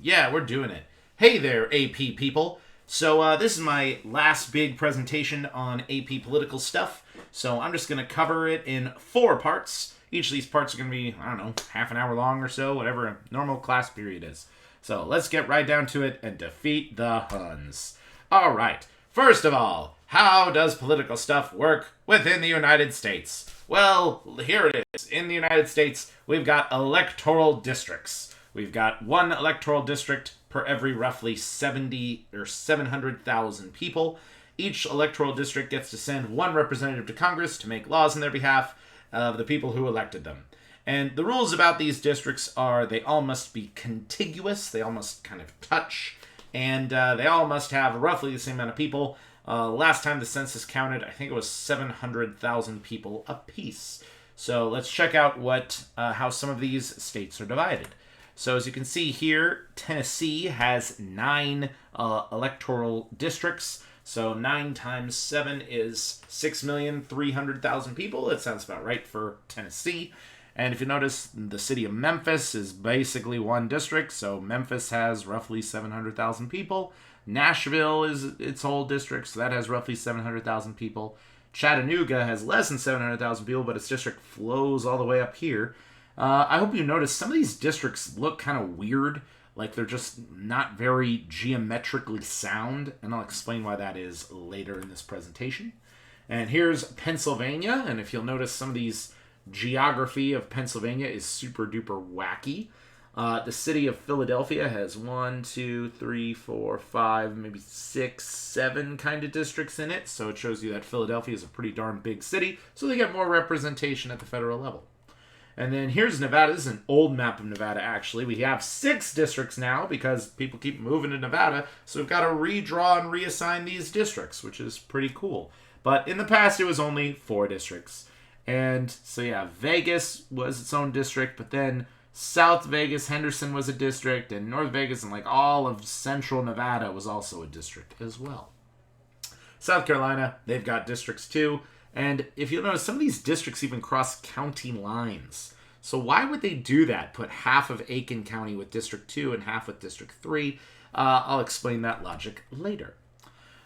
Yeah, we're doing it. Hey there, AP people. So this is my last big presentation on AP political stuff. So I'm just going to cover it in 4 parts. Each of these parts are going to be, I don't know, half an hour long or so, whatever a normal class period is. So let's get right down to it and defeat the Huns. All right. First of all, how does political stuff work within the United States? Well, here it is. In the United States, we've got electoral districts. We've got one electoral district per every roughly 70 or 700,000 people. Each electoral district gets to send one representative to Congress to make laws on their behalf of the people who elected them. And the rules about these districts are they all must be contiguous, they all must kind of touch, and they all must have roughly the same amount of people. Last time the census counted, I think it was 700,000 people apiece. So let's check out how some of these states are divided. So as you can see here, Tennessee has 9 electoral districts. So 9 times 7 is 6,300,000 people. That sounds about right for Tennessee. And if you notice, the city of Memphis is basically one district. So Memphis has roughly 700,000 people. Nashville is its whole district, so that has roughly 700,000 people. Chattanooga has less than 700,000 people, but its district flows all the way up here. I hope you notice some of these districts look kind of weird, like they're just not very geometrically sound, and I'll explain why that is later in this presentation. And here's Pennsylvania, and if you'll notice, some of these geography of Pennsylvania is super duper wacky. The city of Philadelphia has 1, 2, 3, 4, 5, maybe 6, 7 kind of districts in it, so it shows you that Philadelphia is a pretty darn big city, so they get more representation at the federal level. And then here's Nevada. This is an old map of Nevada, actually. We have 6 districts now because people keep moving to Nevada, so we've got to redraw and reassign these districts, which is pretty cool. But in the past, it was only 4 districts. And so yeah, Vegas was its own district, but then South Vegas, Henderson was a district, and North Vegas and like all of central Nevada was also a district as well. South Carolina, they've got districts too. And if you'll notice, some of these districts even cross county lines. So why would they do that? Put half of Aiken County with District 2 and half with District 3? I'll explain that logic later.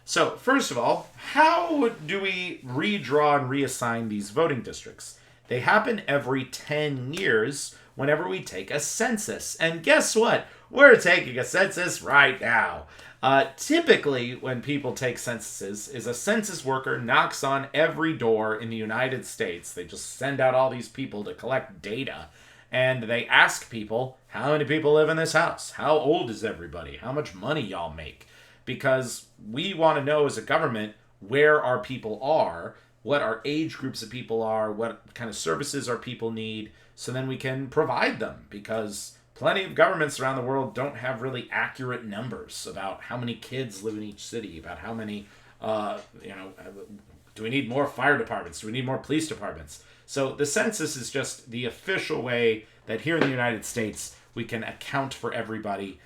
So first of all, how do we redraw and reassign these voting districts? They happen every 10 years whenever we take a census. And guess what? We're taking a census right now. Typically, when people take censuses, is a census worker knocks on every door in the United States. They just send out all these people to collect data. And they ask people, how many people live in this house? How old is everybody? How much money y'all make? Because we want to know as a government where our people are, what our age groups of people are, what kind of services our people need, so then we can provide them. Because plenty of governments around the world don't have really accurate numbers about how many kids live in each city, about how many, do we need more fire departments? Do we need more police departments? So the census is just the official way that here in the United States, we can account for everybody,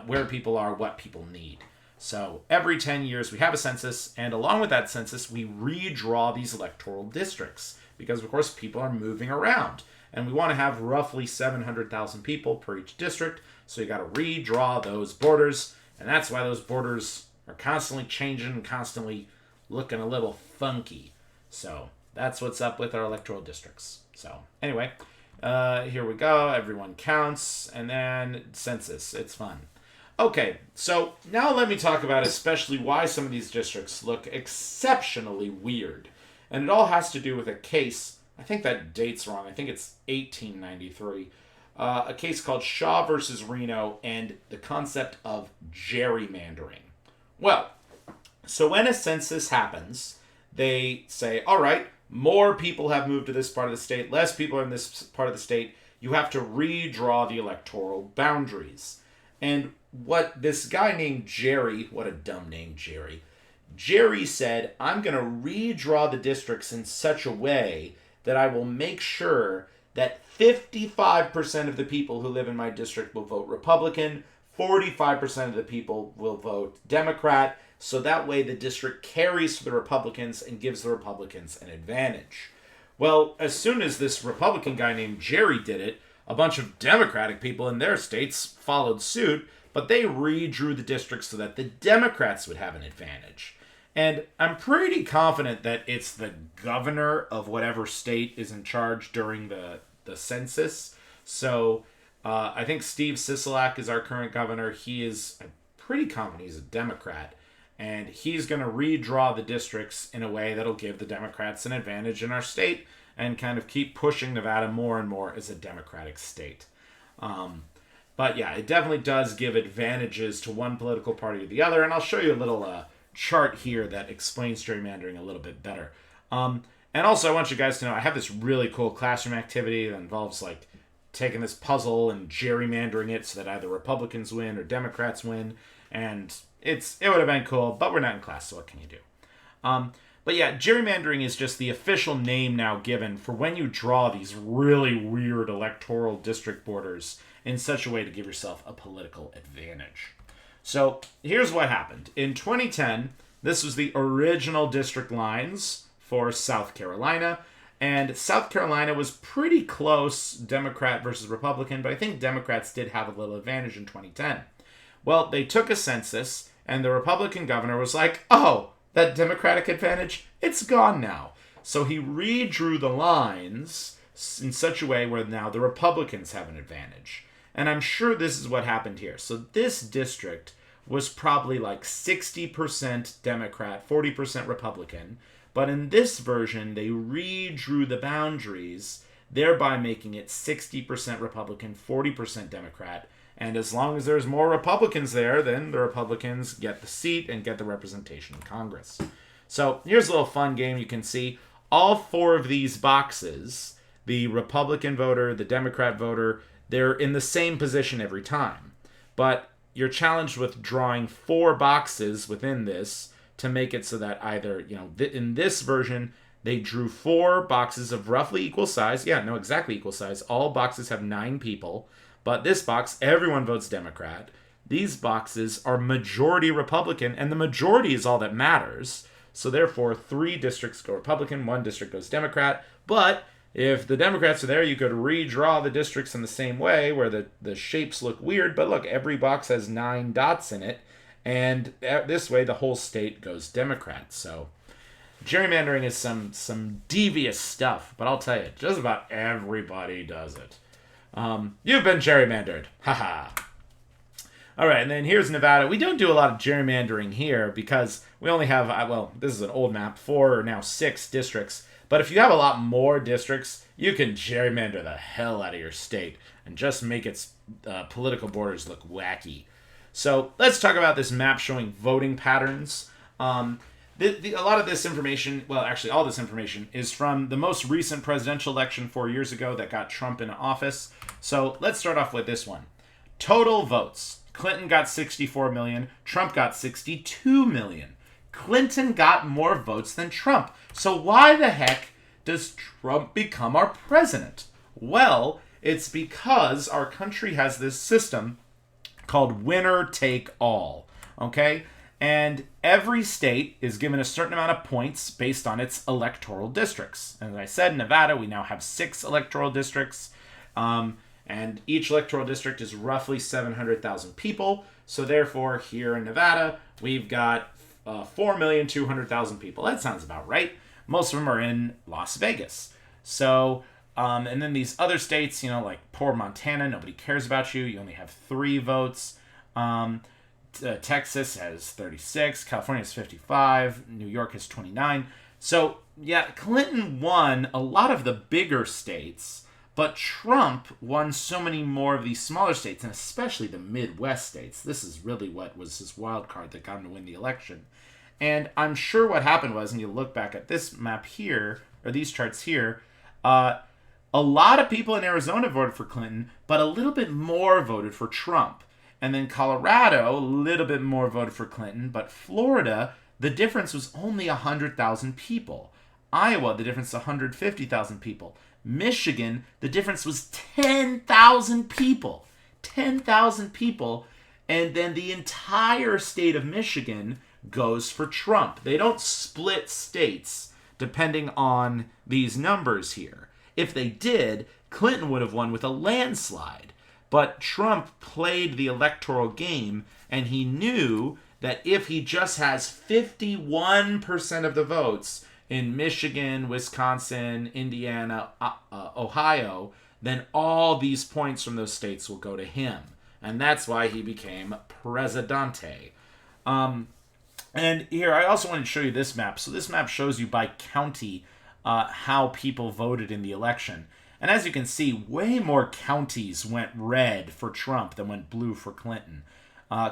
where people are, what people need. So every 10 years we have a census, and along with that census, we redraw these electoral districts because, of course, people are moving around. And we want to have roughly 700,000 people per each district, so you got to redraw those borders, and that's why those borders are constantly changing and constantly looking a little funky. So that's what's up with our electoral districts. So anyway, here we go. Everyone counts, and then census. It's fun. Okay, so now let me talk about especially why some of these districts look exceptionally weird. And it all has to do with a case. I think that date's wrong. I think it's 1893. A case called Shaw versus Reno and the concept of gerrymandering. Well, so when a census happens, they say, all right, more people have moved to this part of the state, less people are in this part of the state. You have to redraw the electoral boundaries. And what this guy named Jerry, what a dumb name, Jerry said, I'm going to redraw the districts in such a way that I will make sure that 55% of the people who live in my district will vote Republican, 45% of the people will vote Democrat, so that way the district carries for the Republicans and gives the Republicans an advantage. Well, as soon as this Republican guy named Jerry did it, a bunch of Democratic people in their states followed suit, but they redrew the districts so that the Democrats would have an advantage. And I'm pretty confident that it's the governor of whatever state is in charge during the census. So I think Steve Sisolak is our current governor. I'm pretty confident he's a Democrat. And he's going to redraw the districts in a way that'll give the Democrats an advantage in our state and kind of keep pushing Nevada more and more as a Democratic state. But yeah, it definitely does give advantages to one political party or the other. And I'll show you a little chart here that explains gerrymandering a little bit better. And also, I want you guys to know I have this really cool classroom activity that involves like taking this puzzle and gerrymandering it so that either Republicans win or Democrats win. And it would have been cool, but we're not in class, so what can you do? But yeah, gerrymandering is just the official name now given for when you draw these really weird electoral district borders in such a way to give yourself a political advantage. So here's what happened. In 2010, this was the original district lines for South Carolina. And South Carolina was pretty close, Democrat versus Republican, but I think Democrats did have a little advantage in 2010. Well, they took a census, and the Republican governor was like, oh, that Democratic advantage, it's gone now. So he redrew the lines in such a way where now the Republicans have an advantage. And I'm sure this is what happened here. So this district was probably like 60% Democrat, 40% Republican. But in this version, they redrew the boundaries, thereby making it 60% Republican, 40% Democrat. And as long as there's more Republicans there, then the Republicans get the seat and get the representation in Congress. So here's a little fun game you can see. All four of these boxes, the Republican voter, the Democrat voter, they're in the same position every time. But you're challenged with drawing four boxes within this to make it so that either, in this version, they drew four boxes of roughly equal size. Yeah, no, exactly equal size. All boxes have 9 people. But this box, everyone votes Democrat. These boxes are majority Republican, and the majority is all that matters. So therefore, 3 districts go Republican, 1 district goes Democrat. But if the Democrats are there, you could redraw the districts in the same way, where the shapes look weird. But look, every box has 9 dots in it. And this way, the whole state goes Democrat. So gerrymandering is some devious stuff. But I'll tell you, just about everybody does it. You've been gerrymandered. Haha. All right, and then here's Nevada. We don't do a lot of gerrymandering here because we only have, this is an old map, 4 or now 6 districts. But if you have a lot more districts, you can gerrymander the hell out of your state and just make its political borders look wacky. So let's talk about this map showing voting patterns. A lot of this information, all this information is from the most recent presidential election 4 years ago that got Trump into office. So let's start off with this one. Total votes. Clinton got 64 million. Trump got 62 million. Clinton got more votes than Trump. So why the heck does Trump become our president? Well, it's because our country has this system called winner take all. Okay? And every state is given a certain amount of points based on its electoral districts. As I said, in Nevada, we now have 6 electoral districts. And each electoral district is roughly 700,000 people. So therefore, here in Nevada, we've got 4,200,000 people. That sounds about right. Most of them are in Las Vegas. So, and then these other states, like poor Montana, nobody cares about you. You only have 3 votes. Texas has 36, California has 55, New York has 29. So, yeah, Clinton won a lot of the bigger states, but Trump won so many more of these smaller states, and especially the Midwest states. This is really what was his wild card that got him to win the election. And I'm sure what happened was, and you look back at this map here, or these charts here, a lot of people in Arizona voted for Clinton, but a little bit more voted for Trump. And then Colorado, a little bit more voted for Clinton, but Florida, the difference was only 100,000 people. Iowa, the difference was 150,000 people. Michigan, the difference was 10,000 people. 10,000 people, and then the entire state of Michigan goes for Trump. They don't split states depending on these numbers here. If they did, Clinton would have won with a landslide. But Trump played the electoral game, and he knew that if he just has 51% of the votes in Michigan, Wisconsin, Indiana, Ohio, then all these points from those states will go to him. And that's why he became presidente. And here, I also want to show you this map. So this map shows you by county how people voted in the election. And as you can see, way more counties went red for Trump than went blue for Clinton.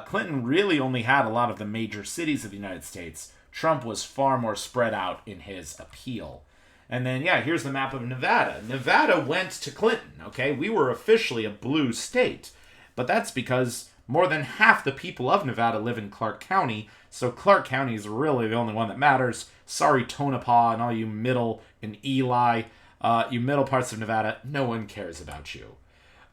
Clinton really only had a lot of the major cities of the United States. Trump was far more spread out in his appeal. And then, yeah, here's the map of Nevada. Nevada went to Clinton, okay? We were officially a blue state. But that's because more than half the people of Nevada live in Clark County, so Clark County is really the only one that matters. Sorry, Tonopah and all you middle and Ely, you middle parts of Nevada, no one cares about you.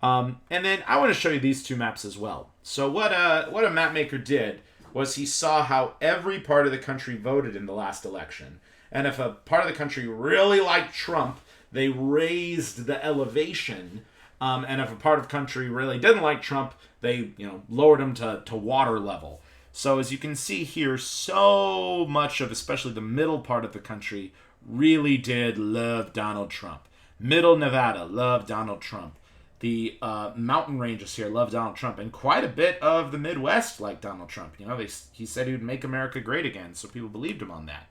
And then I want to show you these two maps as well. So what a map maker did was he saw how every part of the country voted in the last election. And if a part of the country really liked Trump, they raised the elevation. And if a part of the country really didn't like Trump, they lowered him to water level. So as you can see here, so much of especially the middle part of the country really did love Donald Trump. Middle Nevada loved Donald Trump. The mountain ranges here love Donald Trump, and quite a bit of the Midwest liked Donald Trump. He said he would make America great again, so people believed him on that.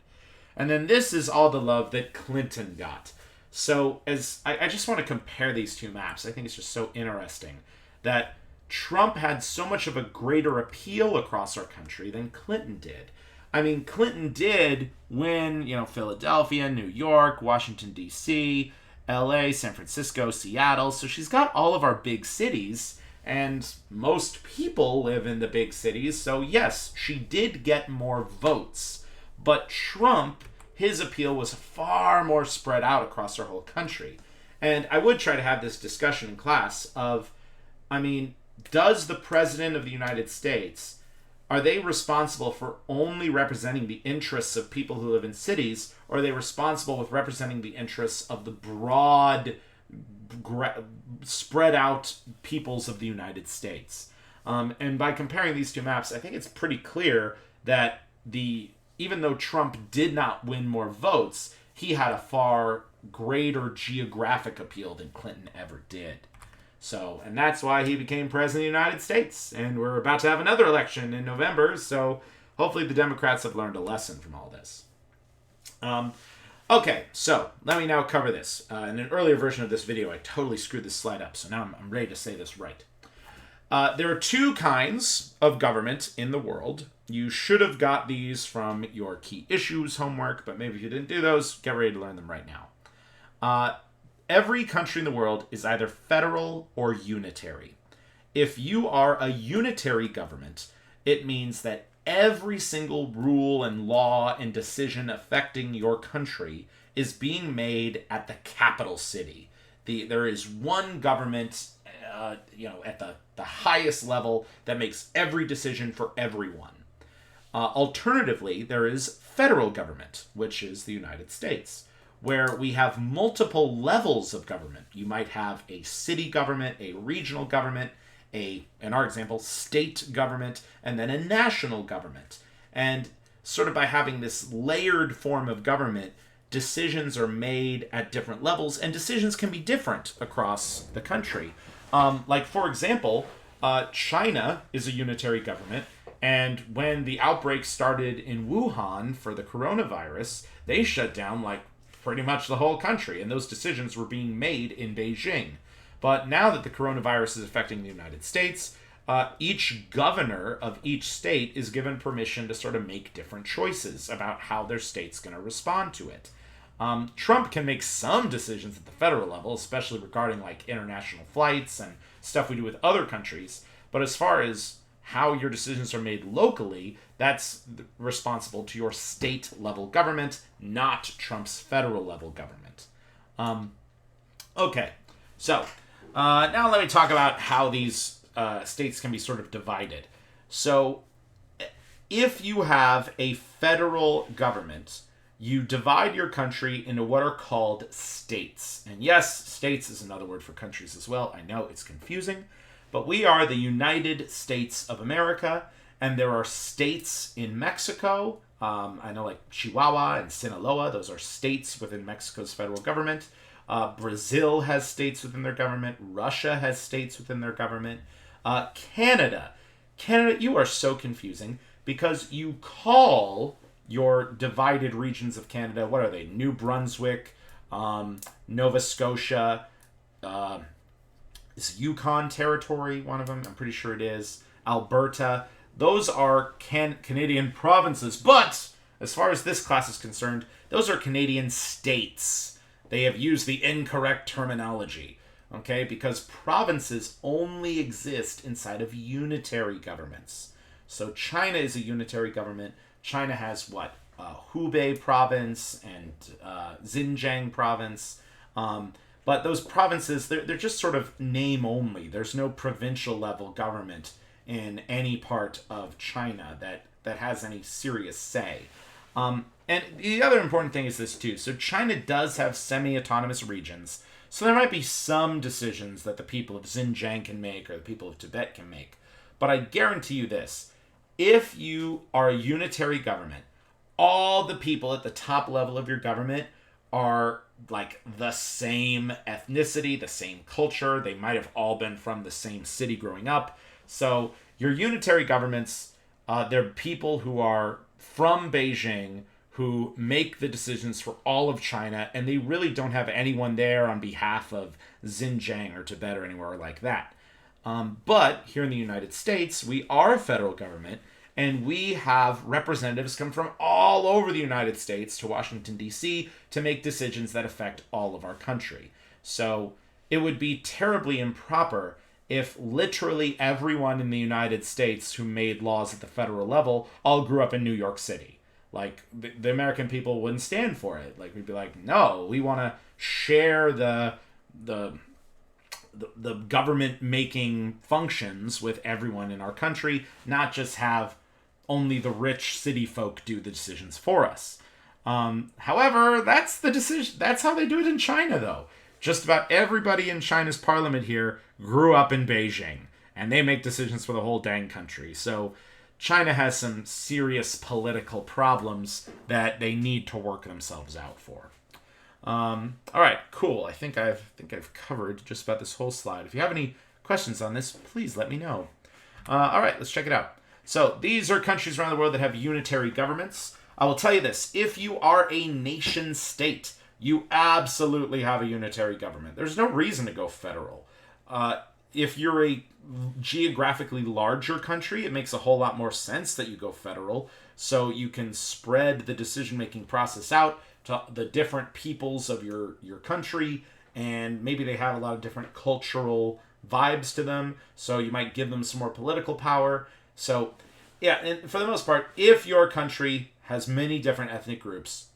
And then this is all the love that Clinton got. So as I just want to compare these two maps. I think it's just so interesting that Trump had so much of a greater appeal across our country than Clinton did. I mean, Clinton did win, Philadelphia, New York, Washington, D.C., LA, San Francisco, Seattle. So she's got all of our big cities, and most people live in the big cities. So yes, she did get more votes. But Trump, his appeal was far more spread out across our whole country. And I would try to have this discussion in class of, does the President of the United States, are they responsible for only representing the interests of people who live in cities, or are they responsible with representing the interests of the broad, spread out peoples of the United States? And by comparing these two maps, I think it's pretty clear that even though Trump did not win more votes, he had a far greater geographic appeal than Clinton ever did. So, and that's why he became president of the United States. And we're about to have another election in November, so hopefully the Democrats have learned a lesson from all this. Okay, so let me now cover this. In an earlier version of this video, I totally screwed this slide up, so now I'm ready to say this right. There are two kinds of government in the world. You should have got these from your key issues homework, but maybe if you didn't do those, get ready to learn them right now. Every country in the world is either federal or unitary. If you are a unitary government, it means that every single rule and law and decision affecting your country is being made at the capital city. There is one government, at the highest level that makes every decision for everyone. Alternatively, there is federal government, which is the United States, where we have multiple levels of government. You might have a city government, a regional government, in our example, state government, and then a national government. And sort of by having this layered form of government, decisions are made at different levels, and decisions can be different across the country. For example, China is a unitary government, and when the outbreak started in Wuhan for the coronavirus, they shut down pretty much the whole country, and those decisions were being made in Beijing. But now that the coronavirus is affecting the United States, each governor of each state is given permission to sort of make different choices about how their state's going to respond to it. Trump can make some decisions at the federal level, especially regarding international flights and stuff we do with other countries. But as far as how your decisions are made locally, that's responsible to your state level government, not Trump's federal level government. Okay, so now let me talk about how these states can be sort of divided. So if you have a federal government, you divide your country into what are called states. And yes, states is another word for countries as well. I know it's confusing, but we are the United States of America, and there are states in Mexico. I know like Chihuahua and Sinaloa, those are states within Mexico's federal government. Brazil has states within their government. Russia has states within their government. Canada. Canada, you are so confusing because you call your divided regions of Canada, what are they? New Brunswick, Nova Scotia, is Yukon Territory one of them? I'm pretty sure it is. Alberta. Those are Canadian provinces, but as far as this class is concerned, those are Canadian states. They have used the incorrect terminology, okay? Because provinces only exist inside of unitary governments. So China is a unitary government. China has what? Hubei province and Xinjiang province. But those provinces, they're just sort of name only. There's no provincial level government in any part of China that has any serious say. And the other important thing is this too. So China does have semi-autonomous regions. So there might be some decisions that the people of Xinjiang can make or the people of Tibet can make. But I guarantee you this. If you are a unitary government, all the people at the top level of your government are like the same ethnicity, the same culture. They might have all been from the same city growing up. So your unitary governments, they're people who are from Beijing who make the decisions for all of China, and they really don't have anyone there on behalf of Xinjiang or Tibet or anywhere like that. But here in the United States, we are a federal government, and we have representatives come from all over the United States to Washington, D.C. to make decisions that affect all of our country. So it would be terribly improper if literally everyone in the United States who made laws at the federal level all grew up in New York City. Like, the American people wouldn't stand for it. Like, we'd be like, no, we want to share the government making functions with everyone in our country, not just have only the rich city folk do the decisions for us. However, that's the decision. That's how they do it in China, though. Just about everybody in China's parliament here grew up in Beijing, and they make decisions for the whole dang country. So China has some serious political problems that they need to work themselves out for. All right, cool. I think I've covered just about this whole slide. If you have any questions on this, please let me know. All right, let's check it out. So these are countries around the world that have unitary governments. I will tell you this. If you are a nation state, you absolutely have a unitary government. There's no reason to go federal. If you're a geographically larger country, it makes a whole lot more sense that you go federal, so you can spread the decision-making process out to the different peoples of your country, and maybe they have a lot of different cultural vibes to them, so you might give them some more political power. So, yeah, and for the most part, if your country has many different ethnic groups,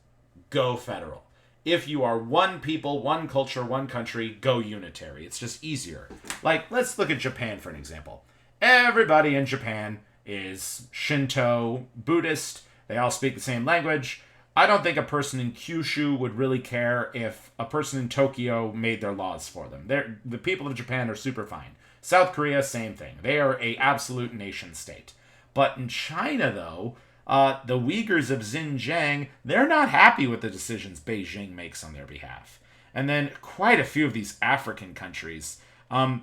go federal. If you are one people, one culture, one country, go unitary. It's just easier. Like, let's look at Japan for an example. Everybody in Japan is Shinto, Buddhist. They all speak the same language. I don't think a person in Kyushu would really care if a person in Tokyo made their laws for them. The people of Japan are super fine. South Korea, same thing. They are an absolute nation state. But in China, though, the Uyghurs of Xinjiang, they're not happy with the decisions Beijing makes on their behalf. And then quite a few of these African countries,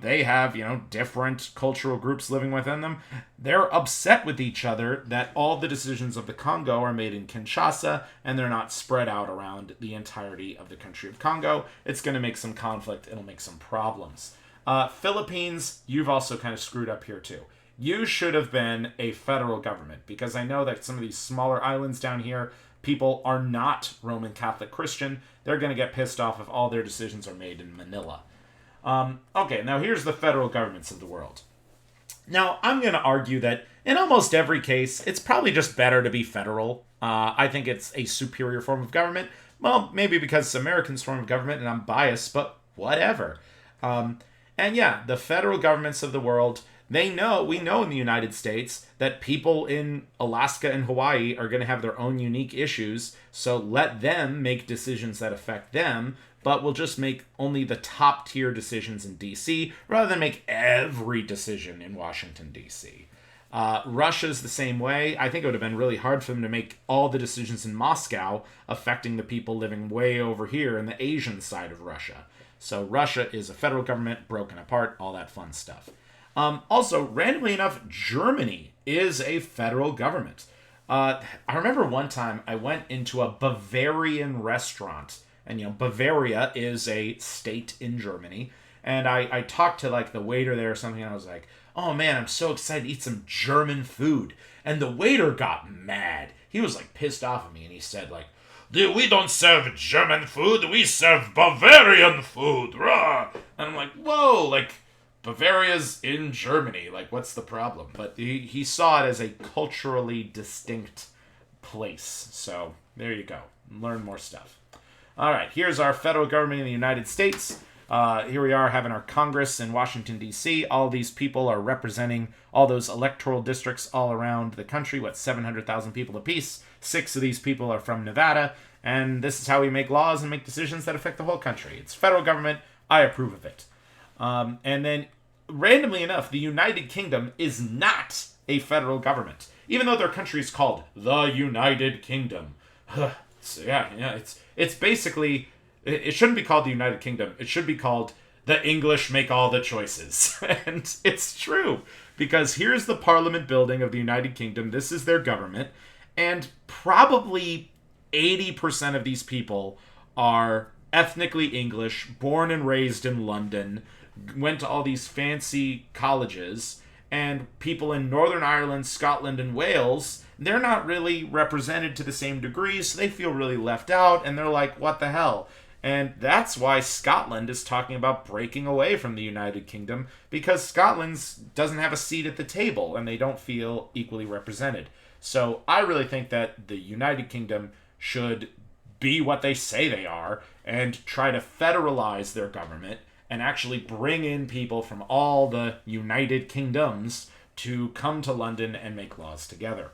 they have, different cultural groups living within them. They're upset with each other that all the decisions of the Congo are made in Kinshasa and they're not spread out around the entirety of the country of Congo. It's going to make some conflict. It'll make some problems. Philippines, you've also kind of screwed up here too. You should have been a federal government, because I know that some of these smaller islands down here, people are not Roman Catholic Christian. They're going to get pissed off if all their decisions are made in Manila. Okay, now here's the federal governments of the world. Now, I'm going to argue that in almost every case, it's probably just better to be federal. I think it's a superior form of government. Well, maybe because it's Americans' form of government and I'm biased, but whatever. And yeah, the federal governments of the world, we know in the United States that people in Alaska and Hawaii are going to have their own unique issues, so let them make decisions that affect them, but we'll just make only the top tier decisions in DC rather than make every decision in Washington, DC. Russia's the same way. I think it would have been really hard for them to make all the decisions in Moscow affecting the people living way over here in the Asian side of Russia. So Russia is a federal government, broken apart, all that fun stuff. Also, randomly enough, Germany is a federal government. I remember one time I went into a Bavarian restaurant, and Bavaria is a state in Germany, and I talked to like the waiter there or something, and I was like, oh man, I'm so excited to eat some German food. And the waiter got mad. He was like pissed off at me, and he said like, we don't serve German food, we serve Bavarian food. Rah! And I'm like, whoa, like Bavaria's in Germany. Like, what's the problem? But he saw it as a culturally distinct place. So there you go. Learn more stuff. All right, here's our federal government in the United States. Here we are having our Congress in Washington, D.C. All these people are representing all those electoral districts all around the country. 700,000 people apiece. 6 of these people are from Nevada. And this is how we make laws and make decisions that affect the whole country. It's federal government. I approve of it. And then, randomly enough, the United Kingdom is not a federal government, even though their country is called the United Kingdom. So, it's basically, it shouldn't be called the United Kingdom. It should be called the English make all the choices. And it's true, because here's the Parliament building of the United Kingdom. This is their government, and probably 80% of these people are ethnically English, born and raised in London, went to all these fancy colleges, and people in Northern Ireland, Scotland, and Wales, they're not really represented to the same degree, so they feel really left out, and they're like, what the hell? And that's why Scotland is talking about breaking away from the United Kingdom, because Scotland doesn't have a seat at the table, and they don't feel equally represented. So I really think that the United Kingdom should be what they say they are, and try to federalize their government, and actually bring in people from all the United Kingdoms to come to London and make laws together.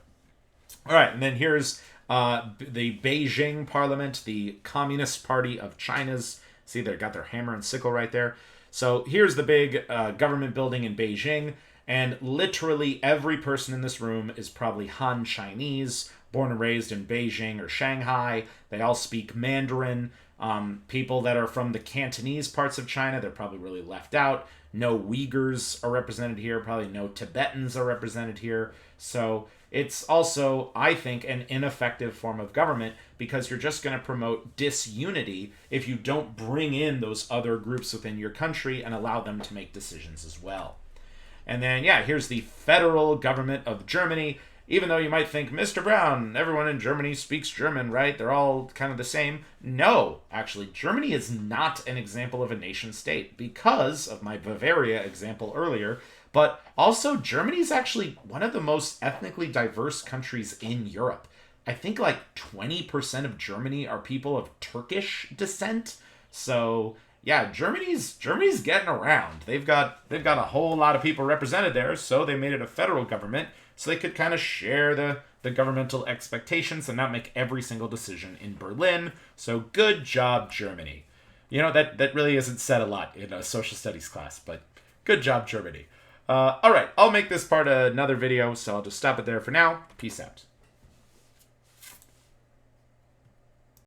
All right, and then here's the Beijing Parliament, the Communist Party of China's. See, they got their hammer and sickle right there. So here's the big government building in Beijing, and literally every person in this room is probably Han Chinese, born and raised in Beijing or Shanghai. They all speak Mandarin. People that are from the Cantonese parts of China, they're probably really left out. No Uyghurs are represented here. Probably no Tibetans are represented here. So it's also, I think, an ineffective form of government, because you're just going to promote disunity if you don't bring in those other groups within your country and allow them to make decisions as well. And then, here's the federal government of Germany. Even though you might think, Mr. Brown, everyone in Germany speaks German, right? They're all kind of the same. No, actually, Germany is not an example of a nation state because of my Bavaria example earlier. But also, Germany is actually one of the most ethnically diverse countries in Europe. I think like 20% of Germany are people of Turkish descent. So Germany's getting around. They've got a whole lot of people represented there, so they made it a federal government, so they could kind of share the governmental expectations and not make every single decision in Berlin. So good job, Germany. That really isn't said a lot in a social studies class, but good job, Germany. All right, I'll make this part another video, so I'll just stop it there for now. Peace out.